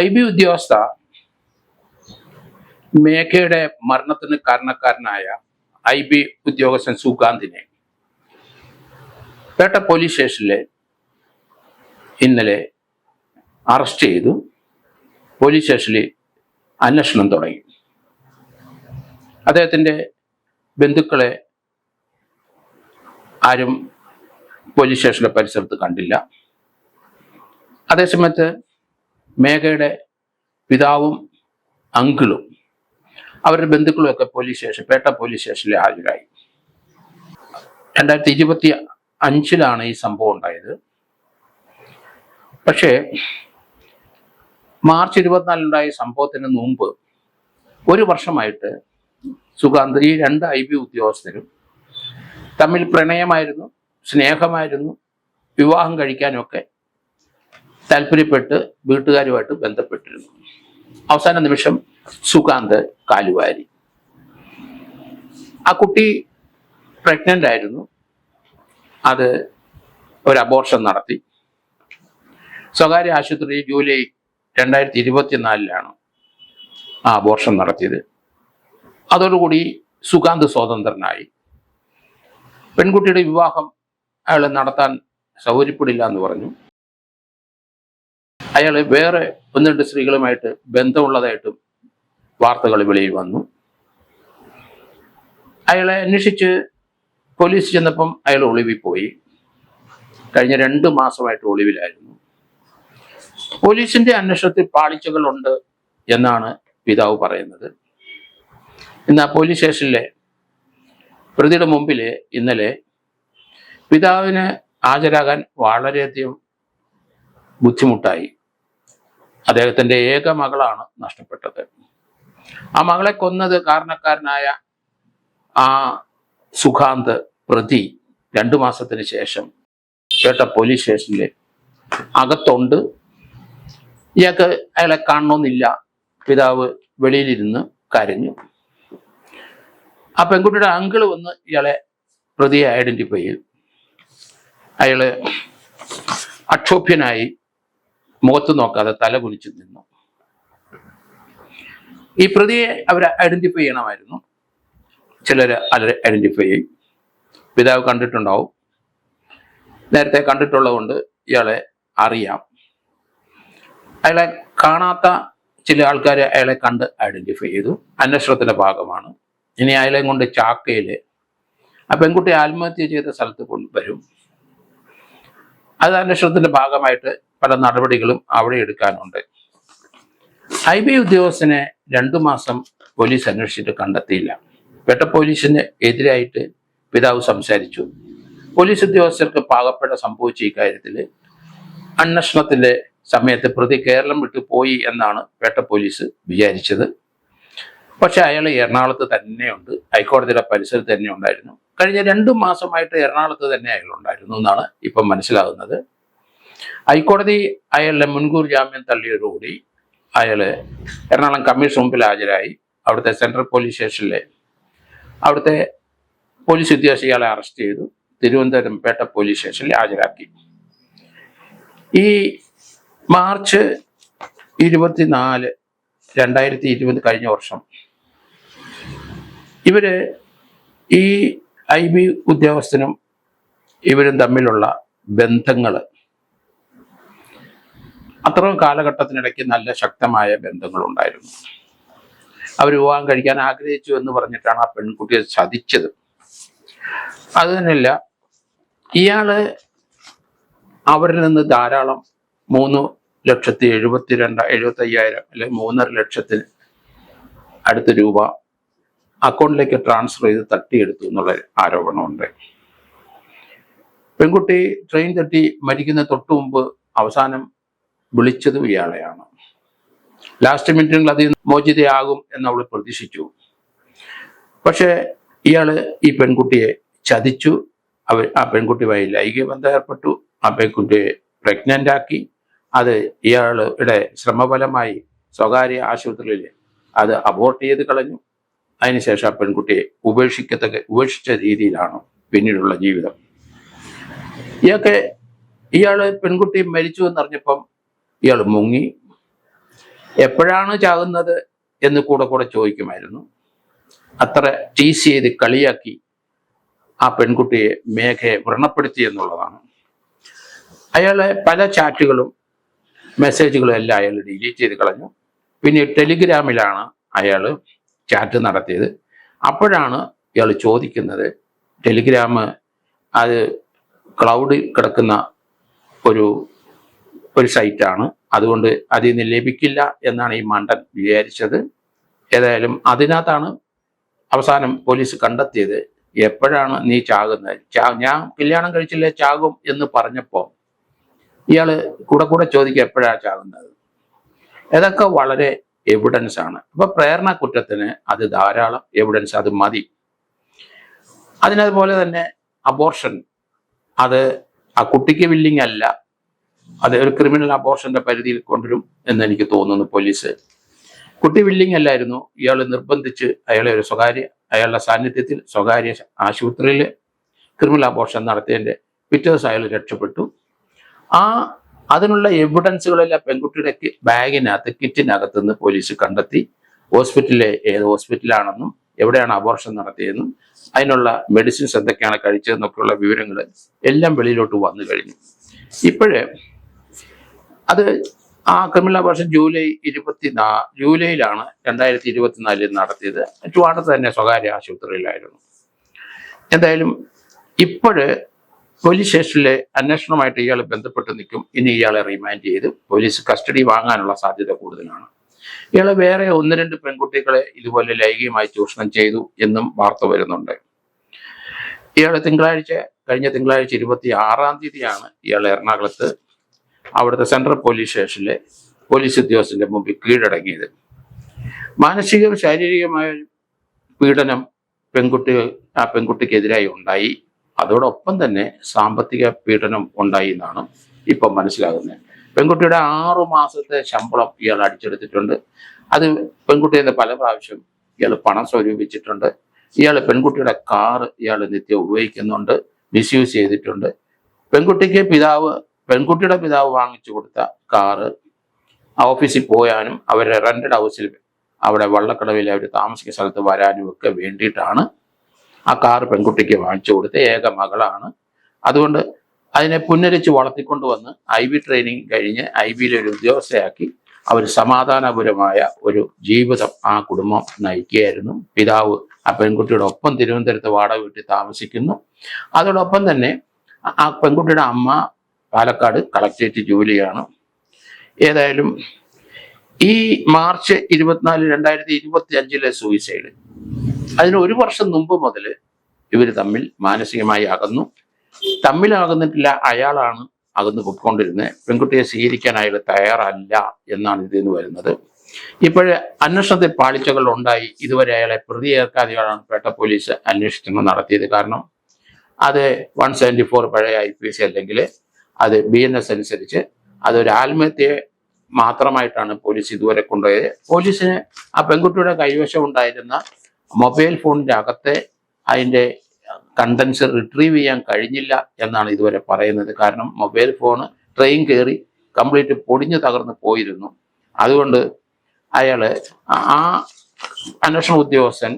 IB ഉദ്യോഗസ്ഥ മേഘയുടെ മരണത്തിന് കാരണക്കാരനായ IB ഉദ്യോഗസ്ഥൻ സുകാന്തിനെ പേട്ട പോലീസ് സ്റ്റേഷനിലെ ഇന്നലെ അറസ്റ്റ് ചെയ്തു. പോലീസ് സ്റ്റേഷനിൽ അന്വേഷണം തുടങ്ങി. അദ്ദേഹത്തിൻ്റെ ബന്ധുക്കളെ ആരും പോലീസ് സ്റ്റേഷനിലെ പരിസരത്ത് കണ്ടില്ല. അതേസമയത്ത് മേഘയുടെ പിതാവും അങ്കിളും അവരുടെ ബന്ധുക്കളുമൊക്കെ പേട്ട പോലീസ് സ്റ്റേഷനിൽ ഹാജരായി. 2025 ഈ സംഭവം ഉണ്ടായത്. പക്ഷേ മാർച്ച് 24 സംഭവത്തിന് മുമ്പ് ഒരു വർഷമായിട്ട് സുകാന്ത് ഈ 2 IB ഉദ്യോഗസ്ഥരും തമ്മിൽ പ്രണയമായിരുന്നു, സ്നേഹമായിരുന്നു, വിവാഹം കഴിക്കാനൊക്കെ താല്പര്യപ്പെട്ട് വീട്ടുകാരുമായിട്ട് ബന്ധപ്പെട്ടിരുന്നു. അവസാന നിമിഷം സുകാന്ത് കാലുവാരി. ആ കുട്ടി പ്രഗ്നൻ്റ് ആയിരുന്നു. അത് ഒരു അബോർഷൻ നടത്തി. സ്വകാര്യ ആശുപത്രി ജൂലൈ 2024 ആ അബോർഷൻ നടത്തിയത്. അതോടുകൂടി സുകാന്ത് സ്വതന്ത്രനായി. പെൺകുട്ടിയുടെ വിവാഹം അയാൾ നടത്താൻ സൗകര്യപ്പെടില്ല എന്ന് പറഞ്ഞു. അയാൾ വേറെ 1-2 സ്ത്രീകളുമായിട്ട് ബന്ധമുള്ളതായിട്ടും വാർത്തകൾ വെളിയിൽ വന്നു. അയാളെ അന്വേഷിച്ച് പോലീസ് ചെന്നപ്പം അയാൾ ഒളിവിൽ പോയി. കഴിഞ്ഞ 2 മാസമായിട്ട് ഒളിവിലായിരുന്നു. പോലീസിന്റെ അന്വേഷണത്തിൽ പാളിച്ചകളുണ്ട് എന്നാണ് പിതാവ് പറയുന്നത്. ഇന്ന് ആ പോലീസ് സ്റ്റേഷനിലെ പ്രതിയുടെ മുമ്പിൽ ഇന്നലെ പിതാവിന് ഹാജരാകാൻ വളരെയധികം ബുദ്ധിമുട്ടായി. അദ്ദേഹത്തിൻ്റെ ഏക മകളാണ് നഷ്ടപ്പെട്ടത്. ആ മകളെ കൊന്നത് കാരണക്കാരനായ ആ സുകാന്ത് പ്രതി 2 മാസത്തിന് ശേഷം പേട്ട പോലീസ് സ്റ്റേഷനിൽ അകത്തുണ്ട്. ഇയാൾക്ക് അയാളെ കാണണമെന്നില്ല. പിതാവ് വെളിയിലിരുന്ന് കരഞ്ഞു. ആ പെൺകുട്ടിയുടെ അങ്കിള് വന്ന് ഇയാളെ പ്രതിയെ ഐഡന്റിഫൈ ചെയ്തു. അയാള് അക്ഷോഭ്യനായി മുഖത്ത് നോക്കാതെ തല കുനിച്ചു നിന്നു. ഈ പ്രതിയെ അവർ ഐഡന്റിഫൈ ചെയ്യണമായിരുന്നു. ചിലർ ഐഡന്റിഫൈ ചെയ്യും. പിതാവ് കണ്ടിട്ടുണ്ടാവും. നേരത്തെ കണ്ടിട്ടുള്ളത് കൊണ്ട് ഇയാളെ അറിയാം. അയാളെ കാണാത്ത ചില ആൾക്കാർ അയാളെ കണ്ട് ഐഡന്റിഫൈ ചെയ്തു. അന്വേഷണത്തിന്റെ ഭാഗമാണ്. ഇനി അയാളെ കൊണ്ട് ചാക്കയിൽ ആ പെൺകുട്ടി ആത്മഹത്യ ചെയ്ത സ്ഥലത്ത് കൊണ്ടുവരും. അത് അന്വേഷണത്തിന്റെ ഭാഗമായിട്ട് പല നടപടികളും അവിടെ എടുക്കാനുണ്ട്. IB ഉദ്യോഗസ്ഥനെ 2 മാസം പോലീസ് അന്വേഷിച്ചിട്ട് കണ്ടെത്തിയില്ല. പേട്ട പോലീസിന് എതിരായിട്ട് പിതാവ് സംസാരിച്ചു. പോലീസ് ഉദ്യോഗസ്ഥർക്ക് പാകപ്പെട സംഭവിച്ച ഇക്കാര്യത്തിൽ അന്വേഷണത്തിന്റെ സമയത്ത് പ്രതി കേരളം വിട്ടു പോയി എന്നാണ് പേട്ട പോലീസ് വിചാരിച്ചത്. പക്ഷെ അയാൾ എറണാകുളത്ത് തന്നെയുണ്ട്. ഹൈക്കോടതിയുടെ പരിസരത്ത് തന്നെ ഉണ്ടായിരുന്നു. കഴിഞ്ഞ 2 മാസമായിട്ട് എറണാകുളത്ത് തന്നെ അയാളുണ്ടായിരുന്നു എന്നാണ് ഇപ്പം മനസ്സിലാകുന്നത്. ഹൈക്കോടതി അയാളുടെ മുൻകൂർ ജാമ്യം തള്ളിയതോടുകൂടി അയാൾ എറണാകുളം കമ്മീഷൻ മുമ്പിൽ ഹാജരായി. അവിടുത്തെ സെൻട്രൽ പോലീസ് സ്റ്റേഷനിലെ അവിടുത്തെ പോലീസ് ഉദ്യോഗസ്ഥ ഇയാളെ അറസ്റ്റ് ചെയ്തു. തിരുവനന്തപുരം പേട്ട പോലീസ് സ്റ്റേഷനിൽ ഹാജരാക്കി. ഈ മാർച്ച് 24, 2020 കഴിഞ്ഞ വർഷം ഇവര് ഈ IB ഉദ്യോഗസ്ഥനും ഇവരും തമ്മിലുള്ള ബന്ധങ്ങൾ അത്രയും കാലഘട്ടത്തിനിടയ്ക്ക് നല്ല ശക്തമായ ബന്ധങ്ങളുണ്ടായിരുന്നു. അവർ വിവാഹം കഴിക്കാൻ ആഗ്രഹിച്ചു എന്ന് പറഞ്ഞിട്ടാണ് ആ പെൺകുട്ടിയെ ചതിച്ചത്. അത് തന്നെയല്ല, ഇയാള് അവരിൽ നിന്ന് ധാരാളം 3,72,75,000 അല്ലെ 3.5 ലക്ഷത്തിന് അടുത്ത രൂപ അക്കൗണ്ടിലേക്ക് ട്രാൻസ്ഫർ ചെയ്ത് തട്ടിയെടുത്തു എന്നുള്ള ആരോപണമുണ്ട്. പെൺകുട്ടി ട്രെയിൻ തട്ടി മരിക്കുന്ന തൊട്ടു മുമ്പ് അവസാനം വിളിച്ചതും ഇയാളെയാണ്. ലാസ്റ്റ് മിനിറ്റിൽ അതിൽ മോചിതയാകും എന്നവൾ പ്രതീക്ഷിച്ചു. പക്ഷെ ഇയാള് ഈ പെൺകുട്ടിയെ ചതിച്ചു. ആ പെൺകുട്ടിയുമായി ലൈംഗിക ബന്ധം ഏർപ്പെട്ടു. ആ പെൺകുട്ടിയെ പ്രഗ്നൻ്റ് ആക്കി. അത് ഇയാളുടെ ശ്രമഫലമായി സ്വകാര്യ ആശുപത്രിയിൽ അത് അബോർട്ട് ചെയ്ത് കളഞ്ഞു. അതിനുശേഷം ആ പെൺകുട്ടിയെ ഉപേക്ഷിച്ച രീതിയിലാണ് പിന്നീടുള്ള ജീവിതം. ഇയാള് പെൺകുട്ടി മരിച്ചു എന്നറിഞ്ഞപ്പം ഇയാൾ മുങ്ങി. എപ്പോഴാണ് ചാകുന്നത് എന്ന് കൂടെ ചോദിക്കുമായിരുന്നു. അത്ര ടീസ് ചെയ്ത് കളിയാക്കി ആ പെൺകുട്ടിയെ മേഘയെ വ്രണപ്പെടുത്തി എന്നുള്ളതാണ്. അയാളെ പല ചാറ്റുകളും മെസ്സേജുകളും എല്ലാം അയാൾ ഡിലീറ്റ് ചെയ്ത് കളഞ്ഞു. പിന്നെ ടെലിഗ്രാമിലാണ് അയാൾ ചാറ്റ് നടത്തിയത്. അപ്പോഴാണ് ഇയാൾ ചോദിക്കുന്നത്, ടെലിഗ്രാം അത് ക്ലൗഡിൽ കിടക്കുന്ന ഒരു സൈറ്റാണ്, അതുകൊണ്ട് അതിൽ നിന്ന് ലഭിക്കില്ല എന്നാണ് ഈ മണ്ടൻ വിചാരിച്ചത്. ഏതായാലും അതിനകത്താണ് അവസാനം പോലീസ് കണ്ടെത്തിയത്. എപ്പോഴാണ് നീ ചാകുന്നത്? ഞാൻ കല്യാണം കഴിച്ചില്ലേ, ചാകും എന്ന് പറഞ്ഞപ്പോൾ ഇയാള് കൂടെ ചോദിക്കുക എപ്പോഴാണ് ചാകുന്നത്. ഇതൊക്കെ വളരെ എവിഡൻസ് ആണ്. അപ്പൊ പ്രേരണ കുറ്റത്തിന് അത് ധാരാളം എവിഡൻസ്, അത് മതി. അതിനതുപോലെ തന്നെ അബോർഷൻ, അത് ആ കുട്ടിക്ക് വില്ലിങ് അല്ല, അത് ഒരു ക്രിമിനൽ അബോർഷന്റെ പരിധിയിൽ കൊണ്ടുവരും എന്ന് എനിക്ക് തോന്നുന്നു പോലീസ്. കുട്ടി വില്ലിങ് അല്ലായിരുന്നു, ഇയാൾ നിർബന്ധിച്ച് അയാളുടെ സാന്നിധ്യത്തിൽ സ്വകാര്യ ആശുപത്രിയിൽ ക്രിമിനൽ അബോർഷൻ നടത്തിയതിന്റെ പിറ്റേ ദിവസം അയാൾ രക്ഷപ്പെട്ടു. അതിനുള്ള എവിഡൻസുകളെല്ലാം പെൺകുട്ടിയുടെ ബാഗിനകത്ത്, കിറ്റിനകത്ത് നിന്ന് പോലീസ് കണ്ടെത്തി. ഏത് ഹോസ്പിറ്റലാണെന്നും എവിടെയാണ് അബോർഷൻ നടത്തിയതെന്നും അതിനുള്ള മെഡിസിൻസ് എന്തൊക്കെയാണ് കഴിച്ചതെന്നൊക്കെയുള്ള വിവരങ്ങൾ എല്ലാം വെളിയിലോട്ട് വന്നു കഴിഞ്ഞു. ഇപ്പോഴേ അത് ആ ക്രിമിനൽ അബോർഷൻ ജൂലൈയിലാണ് 2024 നടത്തിയത്. ചുവാടത്ത് തന്നെ സ്വകാര്യ ആശുപത്രിയിലായിരുന്നു. എന്തായാലും ഇപ്പോഴ് പോലീസ് സ്റ്റേഷനിലെ അന്വേഷണവുമായിട്ട് ഇയാൾ ബന്ധപ്പെട്ട് നിൽക്കും. ഇനി ഇയാളെ റിമാൻഡ് ചെയ്ത് പോലീസ് കസ്റ്റഡി വാങ്ങാനുള്ള സാധ്യത കൂടുതലാണ്. ഇയാൾ വേറെ 1-2 പെൺകുട്ടികളെ ഇതുപോലെ ലൈംഗികമായി ചൂഷണം ചെയ്തു എന്നും വാർത്ത വരുന്നുണ്ട്. ഇയാൾ കഴിഞ്ഞ തിങ്കളാഴ്ച 26-ാം തീയതിയാണ് ഇയാൾ എറണാകുളത്ത് അവിടുത്തെ സെൻട്രൽ പോലീസ് സ്റ്റേഷനിലെ പോലീസ് ഉദ്യോഗസ്ഥന്റെ മുമ്പിൽ കീഴടങ്ങിയത്. മാനസികവും ശാരീരികമായ പീഡനം ആ പെൺകുട്ടിക്കെതിരായി ഉണ്ടായി. അതോടൊപ്പം തന്നെ സാമ്പത്തിക പീഡനം ഉണ്ടായി എന്നാണ് ഇപ്പം മനസ്സിലാകുന്നത്. പെൺകുട്ടിയുടെ 6 മാസത്തെ ശമ്പളം ഇയാൾ അടിച്ചെടുത്തിട്ടുണ്ട്. അത് പെൺകുട്ടിയെ പല പ്രാവശ്യം ഇയാൾ പണം സ്വരൂപിച്ചിട്ടുണ്ട്. ഇയാൾ പെൺകുട്ടിയുടെ കാറ് ഇയാൾ നിത്യം ഉപയോഗിക്കുന്നുണ്ട്, മിസ്യൂസ് ചെയ്തിട്ടുണ്ട്. പെൺകുട്ടിയുടെ പിതാവ് വാങ്ങിച്ചു കൊടുത്ത കാറ് ഓഫീസിൽ പോയാനും അവരുടെ റെന്റഡ് ഹൗസിൽ അവിടെ വള്ളക്കടവിൽ അവർ താമസിക്കുന്ന സ്ഥലത്ത് വരാനും ഒക്കെ വേണ്ടിയിട്ടാണ് ആ കാറ് പെൺകുട്ടിക്ക് വാങ്ങിച്ചു കൊടുത്ത ഏക മകളാണ്. അതുകൊണ്ട് അതിനെ പുനരിച്ച് വളർത്തിക്കൊണ്ടുവന്ന് IB ട്രെയിനിങ് കഴിഞ്ഞ് IBയിലെ ഒരു ഉദ്യോഗസ്ഥയാക്കി അവർ സമാധാനപരമായ ഒരു ജീവിതം ആ കുടുംബം നയിക്കുകയായിരുന്നു. പിതാവ് ആ പെൺകുട്ടിയുടെ ഒപ്പം തിരുവനന്തപുരത്ത് വാടക വീട്ടിൽ താമസിക്കുന്നു. അതോടൊപ്പം തന്നെ ആ പെൺകുട്ടിയുടെ അമ്മ പാലക്കാട് കളക്ടറേറ്റ് ജോലിയാണ്. ഏതായാലും ഈ മാർച്ച് 24, 2025 സൂയിസൈഡ്, അതിന് 1 വർഷം മുമ്പ് മുതൽ ഇവർ തമ്മിൽ മാനസികമായി തമ്മിലാകുന്നിട്ടില്ല. അയാളാണ് അകന്ന് പൊയ്ക്കൊണ്ടിരുന്നത്. പെൺകുട്ടിയെ സ്വീകരിക്കാൻ അയാൾ തയ്യാറല്ല എന്നാണ് ഇതിൽ നിന്ന് വരുന്നത്. ഇപ്പോഴേ അന്വേഷണത്തിൽ പാളിച്ചകൾ ഉണ്ടായി. ഇതുവരെ അയാളെ പ്രതിയേൽക്കാതെയാണ് പേട്ട പോലീസ് അന്വേഷണം നടത്തിയത്. കാരണം അത് 174 പഴയ IPC അല്ലെങ്കിൽ അത് BNS അനുസരിച്ച് അതൊരു ആത്മഹത്യയെ മാത്രമായിട്ടാണ് പോലീസ് ഇതുവരെ കൊണ്ടുപോയത്. പോലീസിന് ആ പെൺകുട്ടിയുടെ കൈവശം ഉണ്ടായിരുന്ന മൊബൈൽ ഫോണിന്റെ അകത്തെ അതിൻ്റെ കണ്ടൻസ് റിട്രീവ് ചെയ്യാൻ കഴിഞ്ഞില്ല എന്നാണ് ഇതുവരെ പറയുന്നത്. കാരണം മൊബൈൽ ഫോണ് ട്രെയിൻ കയറി കംപ്ലീറ്റ് പൊടിഞ്ഞു തകർന്ന് പോയിരുന്നു. അതുകൊണ്ട് അയാള് ആ അന്വേഷണ ഉദ്യോഗസ്ഥൻ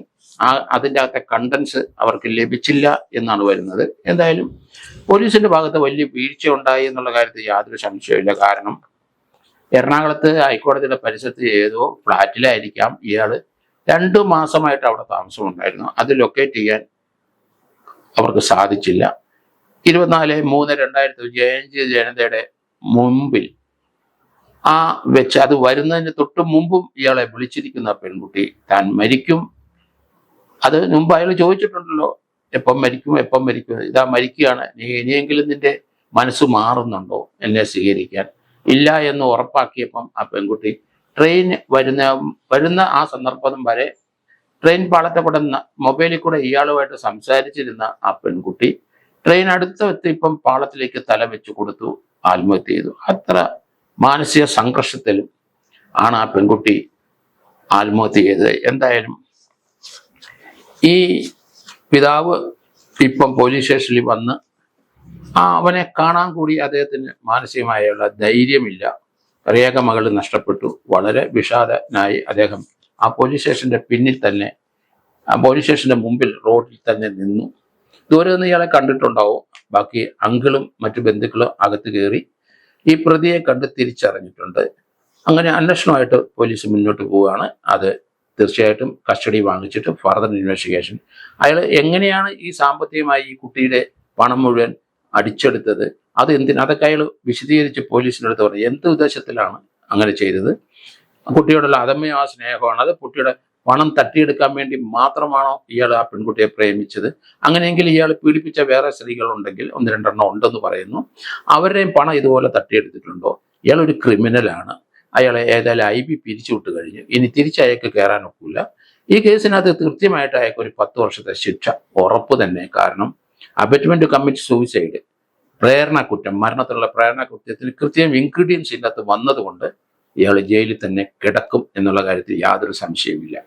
അതിൻ്റെ അകത്തെ കണ്ടൻസ് അവർക്ക് ലഭിച്ചില്ല എന്നാണ് വരുന്നത്. എന്തായാലും പോലീസിന്റെ ഭാഗത്ത് വലിയ വീഴ്ച ഉണ്ടായി എന്നുള്ള കാര്യത്തിൽ യാതൊരു സംശയമില്ല. കാരണം എറണാകുളത്ത് ഹൈക്കോടതിയുടെ പരിസരത്ത് ഏതോ ഫ്ലാറ്റിലായിരിക്കാം ഇയാൾ 2 മാസമായിട്ട് അവിടെ താമസമുണ്ടായിരുന്നു. അത് ലൊക്കേറ്റ് ചെയ്യാൻ അവർക്ക് സാധിച്ചില്ല. 24/3/2005 ജയന്തി ജനതയുടെ മുമ്പിൽ അത് വരുന്നതിന് തൊട്ട് മുമ്പും ഇയാളെ വിളിച്ചിരിക്കുന്ന പെൺകുട്ടി താൻ മരിക്കും, അത് മുമ്പ് അയാൾ ചോദിച്ചിട്ടുണ്ടല്ലോ, എപ്പം മരിക്കും, ഇതാ മരിക്കുകയാണ്, നീ ഇനിയെങ്കിലും നിന്റെ മനസ്സ് മാറുന്നുണ്ടോ എന്നെ സ്വീകരിക്കാൻ? ഇല്ല എന്ന് ഉറപ്പാക്കിയപ്പം ആ പെൺകുട്ടി ട്രെയിൻ വരുന്ന ആ സന്ദർഭം വരെ ട്രെയിൻ പാളത്തപ്പെടുന്ന മൊബൈലിൽ കൂടെ ഇയാളുമായിട്ട് സംസാരിച്ചിരുന്ന ആ പെൺകുട്ടി ട്രെയിൻ അടുത്തെത്തിയപ്പം പാളത്തിലേക്ക് തല വെച്ച് കൊടുത്തു, ആത്മഹത്യ ചെയ്തു. അത്ര മാനസിക സംഘർഷത്തിലും ആണ് ആ പെൺകുട്ടി ആത്മഹത്യ ചെയ്തത്. എന്തായാലും ഈ പിതാവ് ഇപ്പം പോലീസ് സ്റ്റേഷനിൽ വന്ന് അവനെ കാണാൻ കൂടി അദ്ദേഹത്തിന് മാനസികമായുള്ള ധൈര്യമില്ല. ഏക മകൾ നഷ്ടപ്പെട്ടു. വളരെ വിഷാദനായി അദ്ദേഹം ആ പോലീസ് സ്റ്റേഷന്റെ പിന്നിൽ തന്നെ, ആ പോലീസ് സ്റ്റേഷന്റെ മുമ്പിൽ റോഡിൽ തന്നെ നിന്നു. ദൂരെ നിന്ന് ഇയാളെ കണ്ടിട്ടുണ്ടാവും. ബാക്കി അങ്കിളും മറ്റു ബന്ധുക്കളും അകത്ത് കയറി ഈ പ്രതിയെ കണ്ട് തിരിച്ചറിഞ്ഞിട്ടുണ്ട്. അങ്ങനെ അന്വേഷണമായിട്ട് പോലീസ് മുന്നോട്ട് പോവുകയാണ്. അത് തീർച്ചയായിട്ടും കസ്റ്റഡി വാങ്ങിച്ചിട്ട് ഫർദർ ഇൻവെസ്റ്റിഗേഷൻ. അയാൾ എങ്ങനെയാണ് ഈ സാമ്പത്തികമായി ഈ കുട്ടിയുടെ പണം മുഴുവൻ അടിച്ചെടുത്തത്, അത് എന്തിനാ, അതൊക്കെ അയാൾ വിശദീകരിച്ച് പോലീസിൻ്റെ അടുത്ത് പറഞ്ഞു. എന്ത് ഉദ്ദേശത്തിലാണ് അങ്ങനെ ചെയ്തത്, കുട്ടിയോടുള്ള അതമ്യ ആ സ്നേഹമാണ്, അത് കുട്ടിയുടെ പണം തട്ടിയെടുക്കാൻ വേണ്ടി മാത്രമാണോ ഇയാൾ ആ പെൺകുട്ടിയെ പ്രേമിച്ചത്? അങ്ങനെയെങ്കിൽ ഇയാൾ പീഡിപ്പിച്ച വേറെ സ്ത്രീകളുണ്ടെങ്കിൽ 1-2 ഉണ്ടെന്ന് പറയുന്നു. അവരുടെയും പണം ഇതുപോലെ തട്ടിയെടുത്തിട്ടുണ്ടോ? ഇയാൾ ഒരു ക്രിമിനലാണ്. അയാളെ ഏതായാലും IB പിരിച്ചുവിട്ട് കഴിഞ്ഞു. ഇനി തിരിച്ചയക്ക് കയറാൻ ഒക്കില്ല. ഈ കേസിനകത്ത് കൃത്യമായിട്ട് അയാൾക്ക് ഒരു 10 വർഷത്തെ ശിക്ഷ ഉറപ്പ് തന്നെ. കാരണം അബറ്റ്മെന്റ് ടു കമ്മിറ്റ് സൂയിസൈഡ്, പ്രേരണ കുറ്റം, മരണത്തിലുള്ള പ്രേരണ കുറ്റത്തിന് കൃത്യം ഇൻഗ്രീഡിയൻസ് ഇതിനകത്ത് വന്നതുകൊണ്ട് ഇയാൾ ജയിലിൽ തന്നെ കിടക്കും എന്നുള്ള കാര്യത്തിൽ യാതൊരു സംശയവുമില്ല.